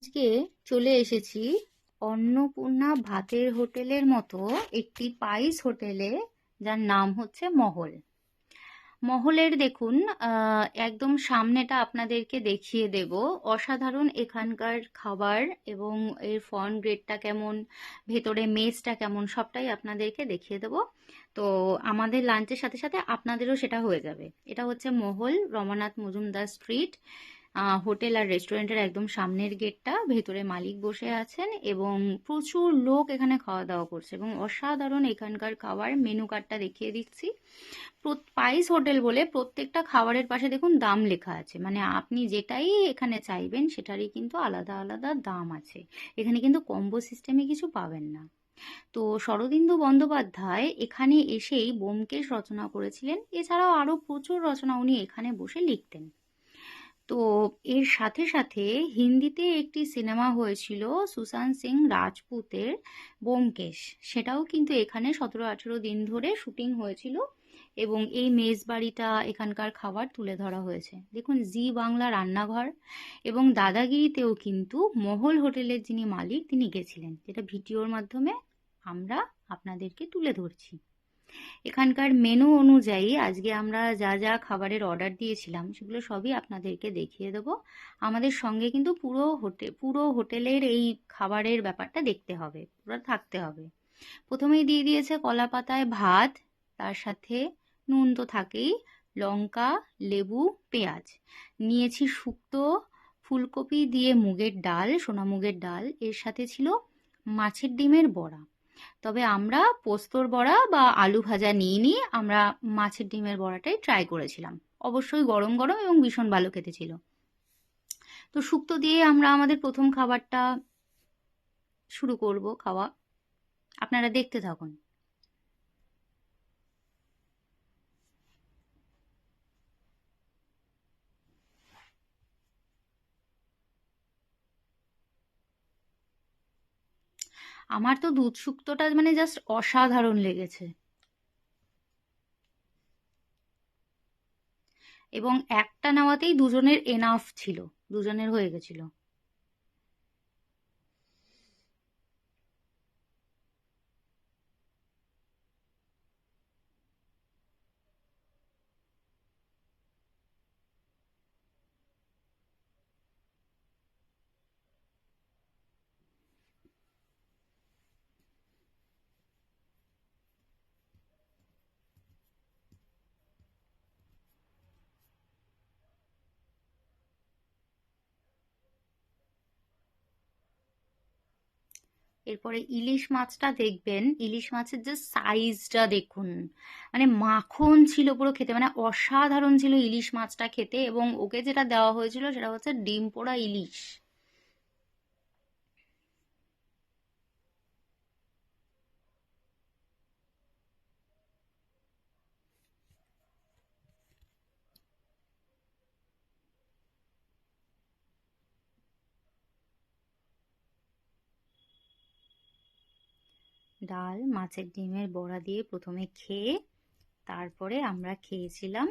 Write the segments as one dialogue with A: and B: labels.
A: আজকে চলে এসেছি অন্নপূর্ণা ভাতের হোটেলের মতো একটি স্পাইস হোটেলে, যার নাম হচ্ছে মহল। মহলের দেখুন, একদম সামনেটা আপনাদেরকে দেখিয়ে দেব। অসাধারণ এখানকার খাবার এবং এর ফ্রন্ট গেটটা কেমন, ভেতরে মেসটা কেমন, সবটাই আপনাদেরকে দেখিয়ে দেব। তো আমাদের লাঞ্চের সাথে সাথে আপনাদেরও সেটা হয়ে যাবে। এটা হচ্ছে মহল, রমানাথ মজুমদার স্ট্রিট। হোটেল আর রেস্টুরেন্টের একদম সামনের গেটটা। ভেতরে মালিক বসে আছেন এবং প্রচুর লোক এখানে খাওয়া দাওয়া করছে এবং অসাধারণ এখানকার খাবার। মেনু কার্ডটা দেখিয়ে দিচ্ছি। স্পাইস হোটেল বলে প্রত্যেকটা খাবারের পাশে দেখুন দাম লেখা আছে, মানে আপনি যেটাই এখানে চাইবেন সেটারই কিন্তু আলাদা আলাদা দাম আছে। এখানে কিন্তু কম্বো সিস্টেমে কিছু পাবেন না। তো শরদিন্দু বন্দ্যোপাধ্যায় এখানে এসেই ব্যোমকেশ রচনা করেছিলেন। এছাড়াও আরো প্রচুর রচনা উনি এখানে বসে লিখতেন। তো এর সাথে সাথে হিন্দিতে একটি সিনেমা হয়েছিল সুশান্ত সিং রাজপুতের, ব্যোমকেশ। সেটাও কিন্তু এখানে 17-18 দিন ধরে শুটিং হয়েছিল এবং এই মেস বাড়িটা, এখানকার খাবার তুলে ধরা হয়েছে। দেখুন, জি বাংলা রান্নাঘর এবং দাদাগিরিতেও কিন্তু মহল হোটেলের যিনি মালিক তিনি গেছিলেন, যেটা ভিডিওর মাধ্যমে আমরা আপনাদেরকে তুলে ধরছি। এখানকার মেনু অনুযায়ী আজকে আমরা যা যা খাবারের অর্ডার দিয়েছিলাম সেগুলো সবই আপনাদেরকে দেখিয়ে দেবো। আমাদের সঙ্গে কিন্তু পুরো হোটেলের এই খাবারের ব্যাপারটা দেখতে হবে, পুরো থাকতে হবে। প্রথমেই দিয়ে দিয়েছে কলা পাতায় ভাত, তার সাথে নুন তো থাকেই, লঙ্কা, লেবু, পেঁয়াজ। নিয়েছি শুক্তো, ফুলকপি দিয়ে মুগের ডাল, সোনা মুগের ডাল। এর সাথে ছিল মাছের ডিমের বড়া। তবে আমরা পোস্তর বড়া বা আলু ভাজা নিইনি, আমরা মাছের ডিমের বড়াটাই ট্রাই করেছিলাম। অবশ্যই গরম গরম এবং ভীষণ ভালো খেতে ছিল। তো শুক্তো দিয়ে আমরা আমাদের প্রথম খাবারটা শুরু করব খাওয়া। আপনারা দেখতে থাকুন। আমার তো দুধ শুক্তোটা মানে জাস্ট অসাধারণ লেগেছে এবং একটা নেওয়াতেই দুজনের এনাফ ছিল, দুজনের হয়ে গেছিল। এরপরে ইলিশ মাছটা দেখবেন, ইলিশ মাছের যে সাইজটা দেখুন, মানে মাখন ছিল পুরো খেতে, মানে অসাধারণ ছিল ইলিশ মাছটা খেতে। এবং ওকে যেটা দেওয়া হয়েছিল সেটা হচ্ছে ডিম পোড়া ইলিশ। ডাল, মাছের ডিমের বড়া দিয়ে প্রথমে খেয়ে তারপরে আমরা খেয়েছিলাম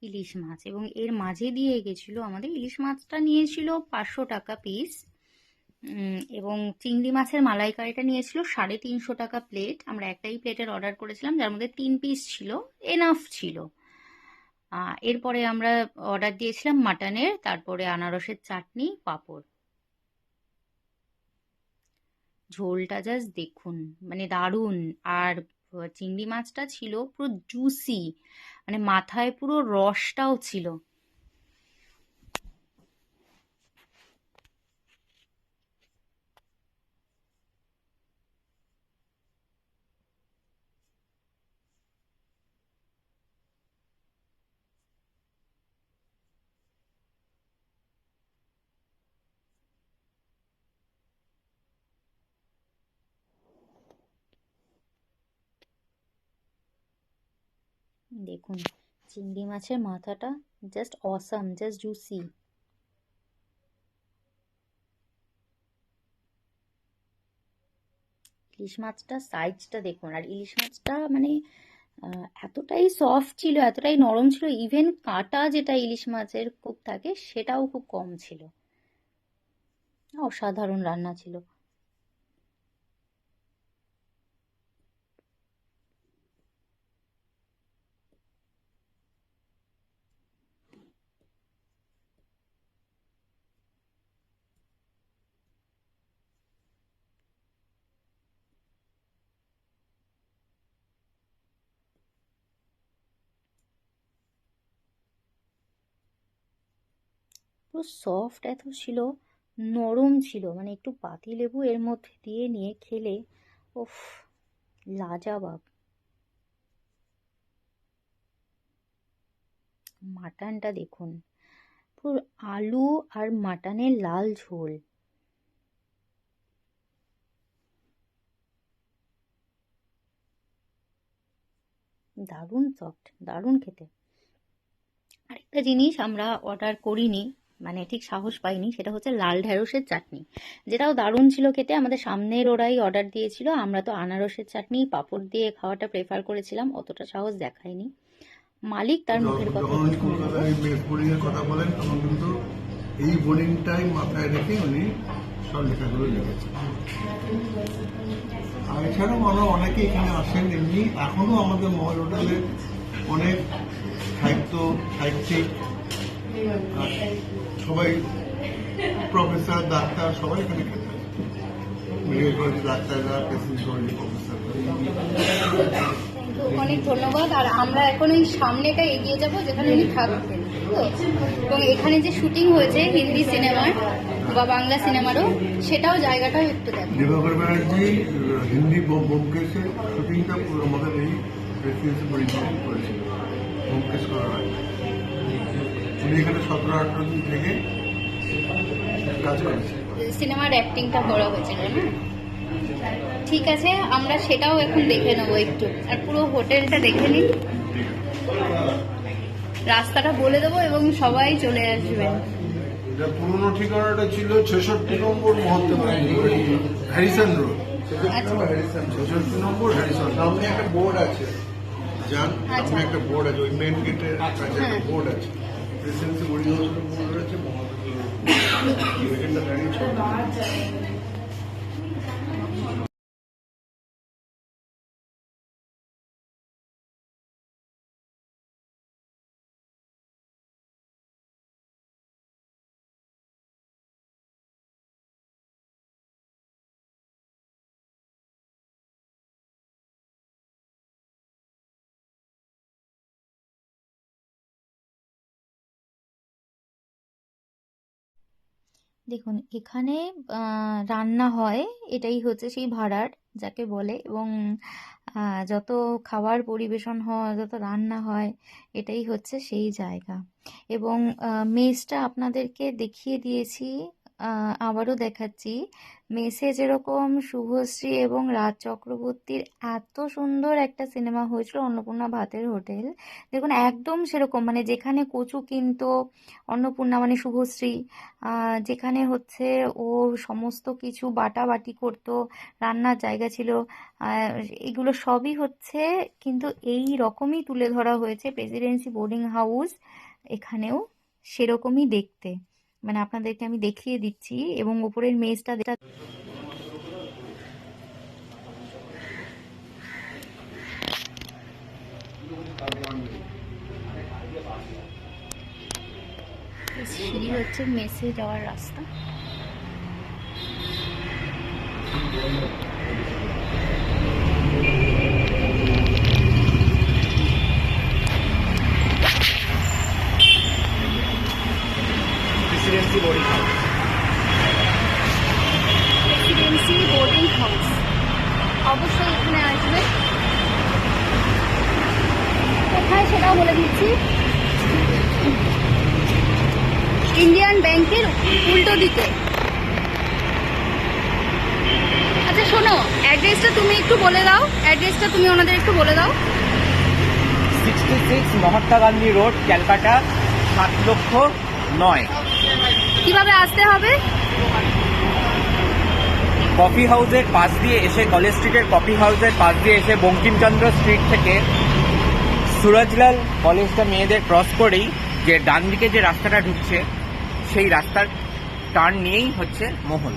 A: ইলিশ মাছ। এবং এর মাঝে দিয়ে গেছিল, আমাদের ইলিশ মাছটা নিয়েছিল 500 টাকা পিস। এবং চিংড়ি মাছের মালাইকারিটা নিয়েছিল 350 টাকা প্লেট। আমরা একটাই প্লেটের অর্ডার করেছিলাম, যার মধ্যে 3 পিস ছিল, এনাফ ছিল। এরপরে আমরা অর্ডার দিয়েছিলাম মাটনের, তারপরে আনারসের চাটনি, পাঁপড়। ঝোলটা জাস্ট দেখুন, মানে দারুণ। আর চিংড়ি মাছটা ছিল পুরো জুসি, মানে মাথায় পুরো রসটাও ছিল। দেখুন, চিংড়ি মাছের মাথাটা জাস্ট অসাম, জাস্ট জুসি। ইলিশ মাছটা সাইজটা দেখুন, আর ইলিশ মাছটা মানে এতটাই সফট ছিল, এতটাই নরম ছিল, ইভেন কাঁটা যেটা ইলিশ মাছের খুব থাকে সেটাও খুব কম ছিল। অসাধারণ রান্না ছিল। পুরো সফট এত ছিল, নরম ছিল, মানে একটু পাতিলেবু এর মধ্যে দিয়ে নিয়ে খেলে উফ, লাজাবাব। মাটনটা দেখুন, পুরো আলু আর মাটনের লাল ঝোল। দারুণ সফট, দারুণ খেতে। আরেকটা জিনিস আমরা অর্ডার করিনি, মানে ঠিক সাহস পাইনি, সেটা হচ্ছে লাল ঢ্যাঁড়সের চাটনি, যেটাও দারুণ ছিল খেতে। আমাদের সামনের ওরাই অর্ডার দিয়েছিল, আমরা তো আনারসের চাটনি পাঁপড় দিয়ে খাওয়াটা প্রেফার করেছিলাম, অতটা সাহস দেখাইনি। মালিক তার মুখের কথা
B: কথা বলেন, তখন কিন্তু এই বোর্ডিংটাই মাথায় রেখে উনি সব লেখাগুলো লিখেছেন। আর এছাড়াও আমরা অনেকে এখানে আসেন এমনি, এখনো আমাদের মহল হোটেলে অনেক সাহিত্যিক সবাই, প্রফেসর, ডাক্তার সবাই এখানে খেতে আসে। মেডিকেল কলেজের ডাক্তাররা, প্রেসিডেন্ট কলেজের প্রফেসর।
A: অনেক ধন্যবাদ। আর আমরা এখন ওই সামনেটা এগিয়ে যাব যেখানে উনি থাকবেন, এবং এখানে যে শুটিং হয়েছে হিন্দি সিনেমার বা বাংলা সিনেমারও, সেটাও জায়গাটাও একটু দেখো।
B: দিবাকর ব্যানার্জি হিন্দি ব্যোমকেশের শুটিংটা পুরো আমাদের এই রেসিডেন্সি পরিচালন করেছিল। ব্যোমকেশ করার আগে উনি এখানে 17-18 দিন থেকে কাজ করেছে।
A: সিনেমার অ্যাক্টিংটা বড় হয়েছিল না? ঠিক আছে, আমরা সেটাও এখন দেখে নেবো একটু, আর পুরো হোটেলটা দেখে নিই, রাস্তাটা বলে দেবো এবং সবাই চলে আসবেন।
B: এটা পুরনো ঠিকানাটা ছিল 66 নম্বর মহাত্মা গান্ধী হ্যারিসন রোড। 66 নম্বর হ্যারিসন। সামনে একটা বোর্ড আছে, সামনে একটা বোর্ড আছে, ওই মেন গেটের কাছে একটা বোর্ড আছে, প্রেসিডেন্সি বোর্ড রয়েছে, মহাত্মা গান্ধী।
A: দেখুন এখানে রান্না হয়, এটাই হচ্ছে সেই ভাড়ার যাকে বলে, এবং যত খাবার পরিবেশন হয়, যত রান্না হয়, এটাই হচ্ছে সেই জায়গা। এবং মেসটা আপনাদেরকে দেখিয়ে দিয়েছি, আবারও দেখাচ্ছি। মেসে যেরকম শুভশ্রী এবং রাজ চক্রবর্তীর এত সুন্দর একটা সিনেমা হয়েছিল অন্নপূর্ণা ভাতের হোটেল, দেখুন একদম সেরকম, মানে যেখানে কচু কিনতো অন্নপূর্ণা মানে শুভশ্রী, যেখানে হচ্ছে ও সমস্ত কিছু বাটাবাটি করতো, রান্নার জায়গা ছিল, এগুলো সবই হচ্ছে কিন্তু এই রকমই তুলে ধরা হয়েছে প্রেসিডেন্সি বোর্ডিং হাউস, এখানেও সেরকমই দেখতে, মানে আপনাদেরকে আমি দেখিয়ে দিচ্ছি। এবং উপরের মেজটা যেটা সিঁড়ি হচ্ছে মেসে যাওয়ার রাস্তা।
B: Presidency boarding house,
A: Presidency boarding house, অবশ্যই এখানে আসবে। কোথায় সেটাও বলে দিচ্ছি, ইন্ডিয়ান ব্যাংকের উল্টো দিকে। আচ্ছা শোনো, অ্যাড্রেসটা তুমি একটু বলে দাও, অ্যাড্রেসটা তুমি ওনাদের একটু বলে দাও।
C: 66 মহাত্মা গান্ধী রোড, ক্যালকাটা 7,09,000।
A: কিভাবে আসতে হবে?
C: কফি হাউসের পাশ দিয়ে এসে, কলেজ স্ট্রিটের কফি হাউসের পাশ দিয়ে এসে বঙ্কিমচন্দ্র স্ট্রিট থেকে সুরজলাল কলেজটা মেয়েদের ক্রস করেই যে ডান দিকে যে রাস্তাটা ঢুকছে, সেই রাস্তার টার্ন নিয়েই হচ্ছে মহল।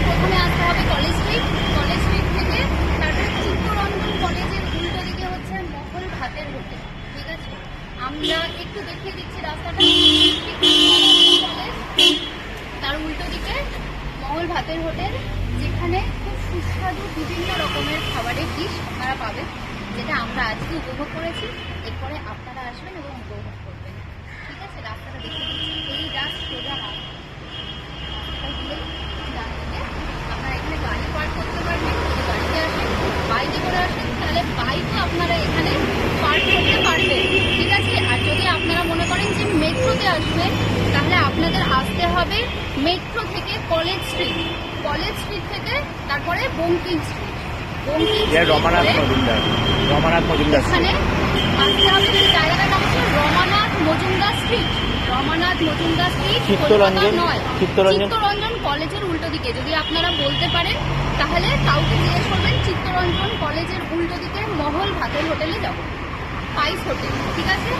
A: প্রথমে আসতে হবে কলেজ স্ট্রিট, কলেজ স্ট্রিট থেকে তারপরে চিত্তরঞ্জন কলেজের উল্টো দিকে হচ্ছে মহল ভাতের হোটেল। ঠিক আছে, আমরা একটু দেখিয়ে দিচ্ছি রাস্তাটা। কলেজ, তার উল্টো দিকে মহল ভাতের হোটেল, যেখানে খুব সুস্বাদু বিভিন্ন রকমের খাবারের ডিশ আপনারা পাবেন, যেটা আমরা আজকে উপভোগ করেছি। এরপরে আপনারা আসবেন এবং উপভোগ করবেন। ঠিক আছে, রাস্তাটা দেখিয়ে দিচ্ছি। এই জাস্ট সোজা রাস্তা দিয়ে আপনারা এখানে গাড়ি পার্ক করতে পারবেন। যদি গাড়িতে আসেন, বাইকে করে আসেন, তাহলে বাইকে আপনারা এখানে পার্ক করতে পারবেন। ঠিক আছে, আর যদি আপনারা মনে করেন যে মেট্রোতে আসবেন, তাহলে আপনাদের আসতে হবে মেট্রো থেকে কলেজ স্ট্রিট, কলেজ স্ট্রিট থেকে তারপরে বঙ্কিম স্ট্রিট, বঙ্কিম
C: রমানাথ মজুমদার, রমানাথ মজুমদার
A: এখানে আসতে হবে। সেই জায়গাটার নাম হচ্ছে রমানাথ মজুমদার স্ট্রিট, রমানাথ মজুমদার স্ট্রিট, কলকাতা নয়, চিত্তরঞ্জন কলেজের উল্টো দিকে। যদি আপনারা বলতে পারেন তাহলে কাউকে জিজ্ঞেস করবেন চিত্তরঞ্জন কলেজের উল্টো দিকে মহল ভাতের হোটেলে যাবো, স্পাইস হোটেল। ঠিক আছে।